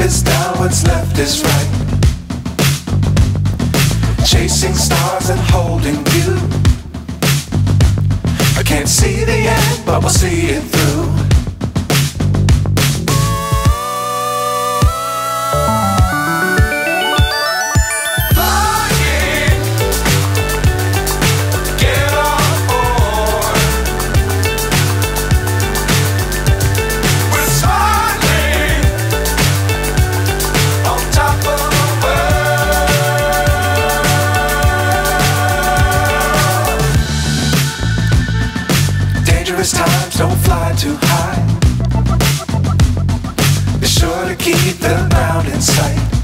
is down, what's left is right. Chasing stars and holding you. I can't see the end, but we'll see it through. Dangerous times, don't fly too high. Be sure to keep the ground in sight.